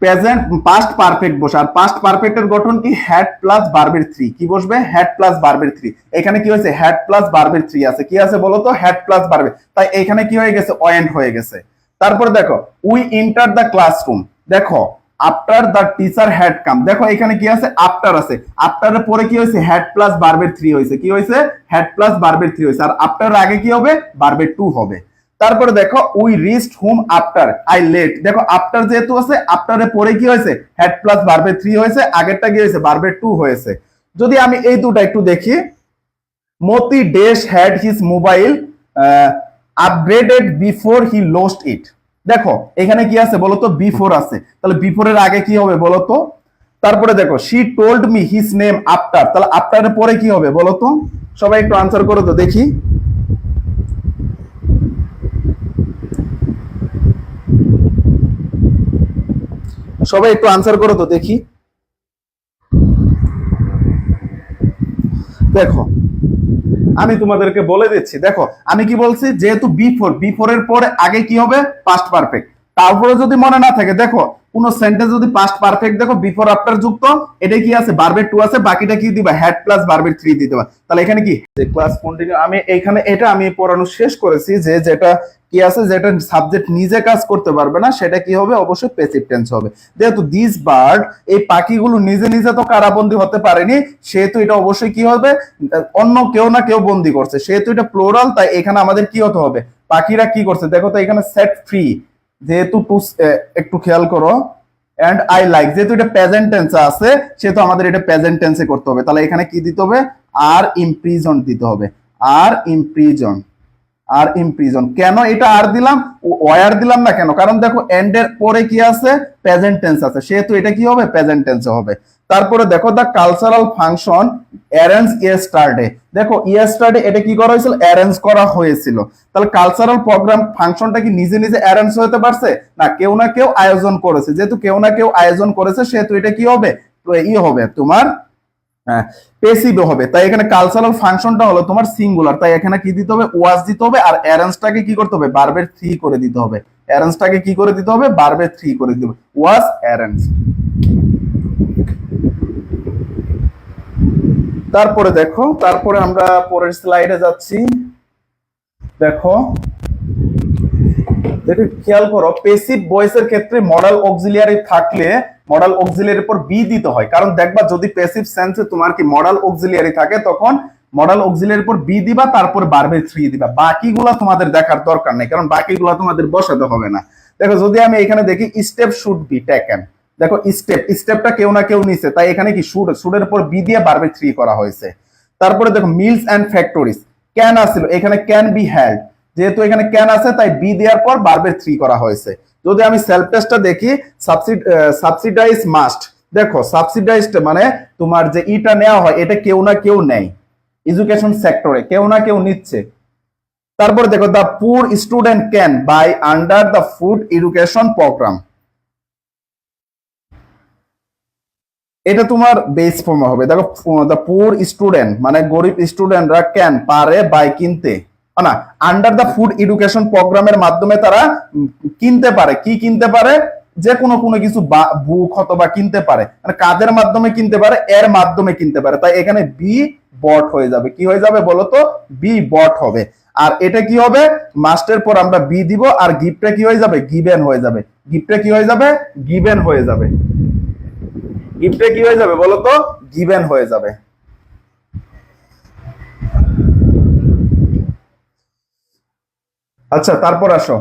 প্রেজেন্ট পাস্ট পারফেক্ট বসে, আর পাস্ট পারফেক্টের গঠন কি হ্যাড প্লাস ভার্বের থ্রি, কি বসবে, হ্যাড প্লাস ভার্বের থ্রি। এখানে কি হয়েছে, হ্যাড প্লাস ভার্বের থ্রি আছে, কি আছে বলতো, হ্যাড প্লাস ভার্বের, তাই এখানে কি হয়ে গেছে, ওয়েন্ট হয়ে গেছে। তারপরে দেখো উই এন্টার দ্য ক্লাসরুম, দেখো after the teacher had come, দেখো এখানে কি আছে, আফটার আছে, আফটারের পরে কি হয়েছে, হ্যাড প্লাস ভার্বের থ্রি হয়েছে, কি হয়েছে, হ্যাড প্লাস ভার্বের থ্রি হয়েছে, আর আফটার আগে কি হবে, ভার্বের টু হবে। তারপরে দেখো we reached home after I let, দেখো আফটার যেহেতু আছে, আফটারের পরে কি হয়েছে, হেড প্লাস ভার্বের থ্রি হয়েছে, আগেরটা কি হয়েছে, ভার্বের টু হয়েছে। যদি আমি এই দুটো একটু দেখি, Moti dash had his mobile upgraded before he lost it, দেখো এখানে কি আছে বলতো, বিফোর আছে, তাহলে বিফোরের আগে কি হবে বলতো, তারপরে দেখো she told me his name after, তাহলে আফটারের পরে কি হবে বলো তো? সবাই একটু আনসার করো তো দেখি। সবাই একটু আনসার করো তো দেখি। দেখো আমি তোমাদেরকে বলে দিচ্ছি, দেখো আমি কি বলছি, যেহেতু বি ফোর এর পরে আগে কি হবে পাস্ট পারফেক্ট। তারপরে যদি মনে না থাকে, দেখো কোন সেন্টেন্স যদি পাস্ট পারফেক্ট দেখো বিফোর আফটার যুক্ত, এটা কি আছে ভার্বের টু আছে, বাকিটা কি দিবা হ্যাড প্লাস ভার্বের থ্রি দিতে হবে। তাহলে এখানে কি ক্লাস কন্টিনিউ, আমি এইখানে এটা আমি পড়ানো শেষ করেছি যে যেটা কি আছে, যেটা সাবজেক্ট নিজে কাজ করতে পারবে না সেটা কি হবে, অবশ্যই প্যাসিভ টেন্স হবে। যেহেতু দিস বার্ড, এই পাখিগুলো নিজে নিজে তো কারাবন্দী হতে পারেনি, সেহেতু এটা অবশ্যই কি হবে, অন্য কেউ না কেউ বন্দি করছে, সেহেতু এটা প্লোরাল, তাই এখানে আমাদের কি হতে হবে, পাখিরা কি করছে দেখো তো এখানে সেট ফ্রি, যেহেতু টু একটু খেয়াল করো, এন্ড আই লাইক, যেহেতু এটা প্রেজেন্ট টেন্সে আছে সেহেতু আমাদের এটা প্রেজেন্ট টেন্সে করতে হবে। তাহলে এখানে কি দিতে হবে, আর ইমপ্রিজন দিতে হবে, আর ইমপ্রিজন, আর ইমপ্রিজন। কেন এটা আর দিলাম, ওয়ার দিলাম না কেন, কারণ দেখো এন্ড এর পরে কি আছে প্রেজেন্ট টেন্স আছে, সেহেতু এটা কি হবে প্রেজেন্ট টেন্সে হবে। তারপরে দেখো দা কালচারাল ফাংশন অ্যারেঞ্জ ইয়েস্টারডে, দেখো ইয়েস্টারডে এটা কি করা হয়েছিল, অ্যারেঞ্জ করা হয়েছিল। তাহলে কালচারাল প্রোগ্রাম ফাংশনটা কি নিজে নিজে অ্যারেঞ্জ হতে পারছে না, কেউ না কেউ আয়োজন করেছে, যেহেতু কেউ না কেউ আয়োজন করেছে সেহেতু এটা কি হবে, ই হবে তোমার পেসিভ হবে। তাই এখানে কালচারাল ফাংশনটা হলো তোমার সিঙ্গুলার, তাই এখানে কি দিতে হবে ওয়াজ দিতে হবে, আর অ্যারেঞ্জটাকে কি করতে হবে ভার্বের থ্রি করে দিতে হবে, অ্যারেঞ্জটাকে কি করে দিতে হবে ভার্বের থ্রি করে দিতে হবে, ওয়াজ অ্যারেঞ্জ। তারপরে দেখো, তারপরে আমরা পরের স্লাইডে যাচ্ছি। দেখো দেখো খেয়াল করো, পেসিভ ভয়েসের ক্ষেত্রে মডাল অক্সিলিয়ারি থাকলে মডাল অক্সিলিয়ারির পর বি দিতে হয়, কারণ দেখবা যদি প্যাসিভ সেন্সে তোমার কি মডাল অক্সিলিয়ারি থাকে তখন মডাল অক্সিলিয়ারির পর বি দিবা, তারপর ভার্বের থ্রি দিবা, বাকিগুলা তোমাদের দেখার দরকার নেই, কারণ বাকিগুলা তোমাদের বসাতে হবে না। দেখো যদি আমি এখানে দেখি স্টেপ শুড বি টেকেন, দেখো স্টেপটা কেউ না কেউ নিছে, তাই এখানে কি শুডের পর বি দিয়ে ভার্বের থ্রি করা হয়েছে। তারপরে দেখো মিলস এন্ড ফ্যাক্টরিজ, ক্যান আসছিল, এখানে ক্যান বি হেল্ড, যেহেতু এখানে ক্যান আছে তাই বি দেওয়ার পর ভার্বের থ্রি করা হয়েছে। যদি আমি সেলফ টেস্টটা দেখি, সাবসিডাইজ মাস্ট, দেখো সাবসিডাইজড মানে তোমার যে ইটা নেওয়া হয় এটা কেউ না কেউ নেয়, এডুকেশন সেক্টরে কেউ না কেউ নিচ্ছে। তারপরে দেখো the poor student can by under the food education program, এটা তোমার বেস ফর্ম হবে। দেখো দা পুর স্টুডেন্ট মানে গরিব স্টুডেন্টরা ক্যান পারে বাই কিনতে, না আন্ডার দা ফুড এডুকেশন প্রোগ্রামের মাধ্যমে তারা কিনতে পারে, কি কিনতে পারে, যে কোনো কোনো কিছু বুক অথবা কিনতে পারে, মানে কাদের মাধ্যমে কিনতে পারে, এর মাধ্যমে কিনতে পারে, তাই এখানে বি বট হয়ে যাবে, কি হয়ে যাবে বলো তো, বি বট হবে। আর এটা কি হবে, মাস্টের পর আমরা বি দিব, আর গিফটটা কি হয়ে যাবে, গিভেন হয়ে যাবে, গিফটটা কি হয়ে যাবে, গিভেন হয়ে যাবে, গিফটে কি হয়ে যাবে বলো তো, গিভেন হয়ে যাবে। আচ্ছা তারপর আসো,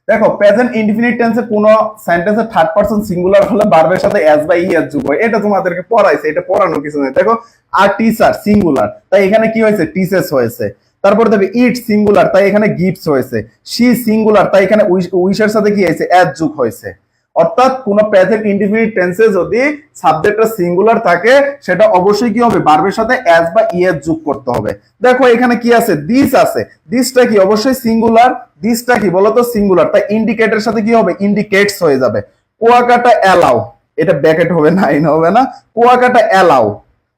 দেখো প্রেজেন্ট ইনডিফিনিট টেন্সে কোন সেন্টেন্সে থার্ড পারসন সিঙ্গুলার হলে ভার্বের সাথে এস বা ই এর যোগ হয়, এটা তোমাদেরকে পড়াইছে, এটা পড়ানো কিছু নেই। দেখো আর টিচার সিঙ্গুলার, তাই এখানে কি হয়েছে টিচেস হয়েছে। তারপরে দেখো ইট সিঙ্গুলার, তাই এখানে গিফটস হয়েছে। শি সিঙ্গুলার, তাই এখানে উইশের সাথে কি হয়েছে এস যোগ হয়েছে। অর্থাৎ কোন প্রেজেন্ট ইনডিফিনিট টেন্সে যদি সাবজেক্টটা সিঙ্গুলার থাকে সেটা অবশ্যই কি হবে ভার্বের সাথে এস বা ই এর যোগ করতে হবে। দেখো এখানে কি আছে, দিস আছে, দিসটা কি অবশ্যই সিঙ্গুলার, দিসটা কি বলতো সিঙ্গুলার, তাই ইন্ডিকেটের সাথে কি হবে ইন্ডিকেটস হয়ে যাবে। কুয়াকাটা অ্যালাউ, এটা ব্র্যাকেট হবে না, ইন হবে না, কুয়াকাটা অ্যালাউ,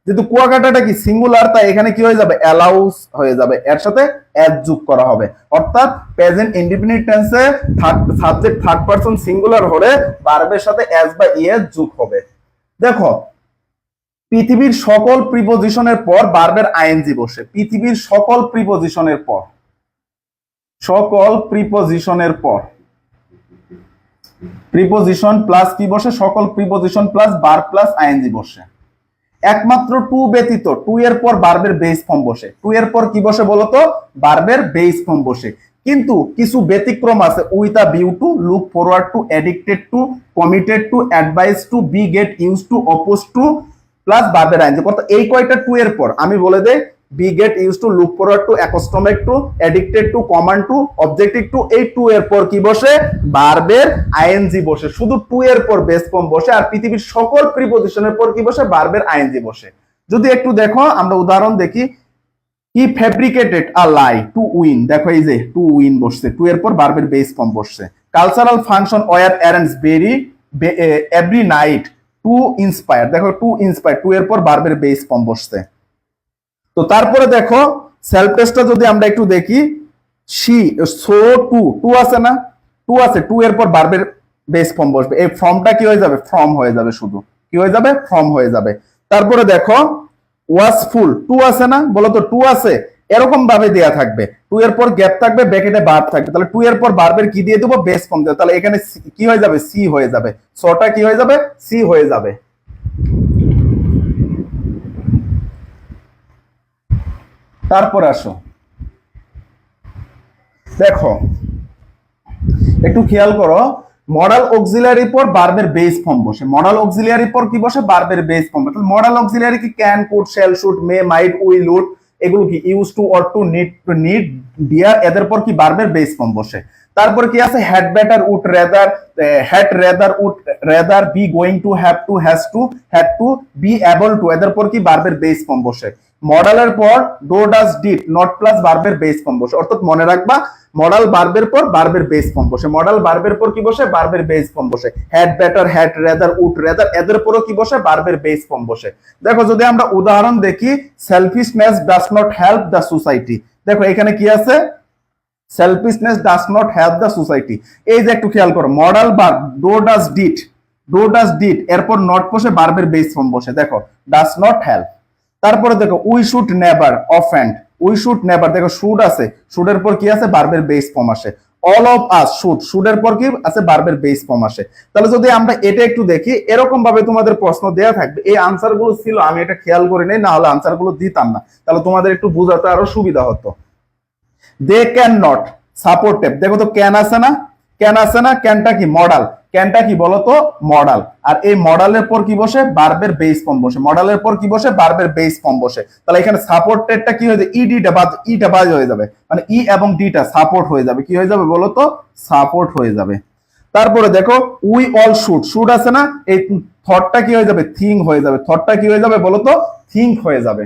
যেহেতু কুয়াকাটাটা কি সিঙ্গুলার তাই এখানে কি হয়ে যাবে অ্যালাউস হয়ে যাবে, এর সাথে এস যোগ করা হবে। অর্থাৎ প্রেজেন্ট ইনডিফিনিট টেন্সে সাবজেক্ট থার্ড পারসন সিঙ্গুলার হলে ভার্বের সাথে এস বা ই এস যোগ হবে। দেখো পৃথিবীর সকল প্রিপোজিশনের পর ভার্বের আইএনজি বসে, পৃথিবীর সকল প্রিপোজিশনের পর, সকল প্রিপোজিশনের পর প্রিপোজিশন প্লাস কি বসে, সকল preposition plus verb plus ING বসে। একমাত্র টু ব্যতীত, টু এর পর ভার্বের বেস ফর্ম বসে, টু এর পর কি বসে বলতো ভার্বের বেস ফর্ম বসে। কিন্তু কিছু ব্যতিক্রম আছে, with a view to, look forward to, addicted to, committed to, advice to, be get use to, oppose to plus ভার্বের আইএনজি। কত এই কয়টা টু এর পর আমি বলে দেই, be get use to, look forward to, accustomed to, addicted to, command to, objective to. এই টু এর পর কি বসে? ভার্বের আইএনজি বসে। শুধু টু এর পর বেস ফর্ম বসে, আর পৃথিবীর সকল প্রিপজিশনের পর কি বসে? ভার্বের আইএনজি বসে। যদি একটু দেখো, আমরা উদাহরণ দেখি। He fabricated a lie to win. দেখো এই যে টু উইন বসছে, টু এর পর ভার্বের বেস ফর্ম বসছে। Cultural function were arrange very every night to inspire. দেখো টু ইন্সপায়ার, টু এর পর ভার্বের বেস ফর্ম বসছে। তো তারপরে দেখো সেলফ টেস্টটা যদি আমরা একটু দেখি, শি সো টু, টু আছে না? টু আছে, টু এর পর ভার্বের বেস ফর্ম বসবে। এই ফর্মটা কি হয়ে যাবে? ফর্ম হয়ে যাবে। শুধু কি হয়ে যাবে? ফর্ম হয়ে যাবে। তারপরে দেখো ওয়াজ ফুল, টু আছে না? বলো তো টু আছে, এরকম ভাবে দেয়া থাকবে। টু এর পর গ্যাপ থাকবে, ব্র্যাকেটে ভার্ব থাকবে। তাহলে টু এর পর ভার্বের কি দিয়ে দেবো? বেস ফর্ম দেবো। তাহলে এখানে কি হয়ে যাবে? সি হয়ে যাবে। সোটা কি হয়ে যাবে? সি হয়ে যাবে। তারপর আসো, দেখো একটু খেয়াল করো, মডাল অক্সিলারি পর ভার্বের বেস ফর্ম বসে। মডাল অক্সিলারি পর কি বসে? ভার্বের বেস ফর্ম। তাহলে মডাল অক্সিলারি কি? Can, could, shall, should, may, might, will, would, এগুলো কি? Use to, ought to, need, dare, এদের পর কি? ভার্বের বেস ফর্ম বসে। তারপর কি আছে? Had, better, would, rather, had, rather, would, rather, be, going to, have to, has to, had to, be, able to, এদের পর কি? ভার্বের বেস ফর্ম বসে। মডালের পর do, does, did, not plus ভার্বের বেস ফর্ম বসে। অর্থাৎ মনে রাখবা, মডাল ভার্বের পর ভার্বের বেস ফর্ম বসে। মডাল ভার্বের পর কি বসে? ভার্বের বেস ফর্ম বসে। Had, better, had, rather, would, rather, এদের পরও কি বসে? ভার্বের বেস ফর্ম বসে। দেখো যদি আমরা উদাহরণ দেখি, selfishness does not help the society. দেখো এখানে কি আছে? Selfishness does not help the society. এই যে একটু খেয়াল করো, modal verb do, does, did, do, does, did, এরপর নট বসে, ভার্বের বেস ফর্ম বসে। দেখো ডাজ নট হেল্প। তারপরে দেখো we should never offend, we should never, দেখো শুড আছে, শুডের পর কি আছে? ভার্বের বেস ফর্ম আসে। অল অফ আস শুড, শুডের পর কি আছে? ভার্বের বেস ফর্ম আসে। তাহলে যদি আমরা এটা একটু দেখি, এরকম ভাবে তোমাদের প্রশ্ন দেয়া থাকবে। এই আনসার গুলো ছিল, আমি এটা খেয়াল করি নাই, না হলে আনসার গুলো দিতাম না। তাহলে তোমাদের একটু বোঝাতে আরো সুবিধা হতো। দে ক্যান নট সাপোর্টেড, দেখো তো ক্যান আছে না? ক্যান আছে না? ক্যানটা কি? মডাল। ক্যানটা কি বলতো? মডাল। আর এই মডালের পর কি বসে? ভার্বের বেস ফর্ম বসে। মডালের পর কি বসে? ভার্বের বেস ফর্ম বসে। তাহলে এখানে সাপোর্টেডটা কি হয়ে যায়? ইটা বাদ হয়ে যাবে, মানে ই এবং ডিটা সাপোর্ট হয়ে যাবে। কি হয়ে যাবে বলতো? সাপোর্ট হয়ে যাবে। তারপরে দেখো উই অল শুড, শুড আছে না? এই থটটা কি হয়ে যাবে? থিঙ্ক হয়ে যাবে। থটটা কি হয়ে যাবে বলতো? থিঙ্ক হয়ে যাবে।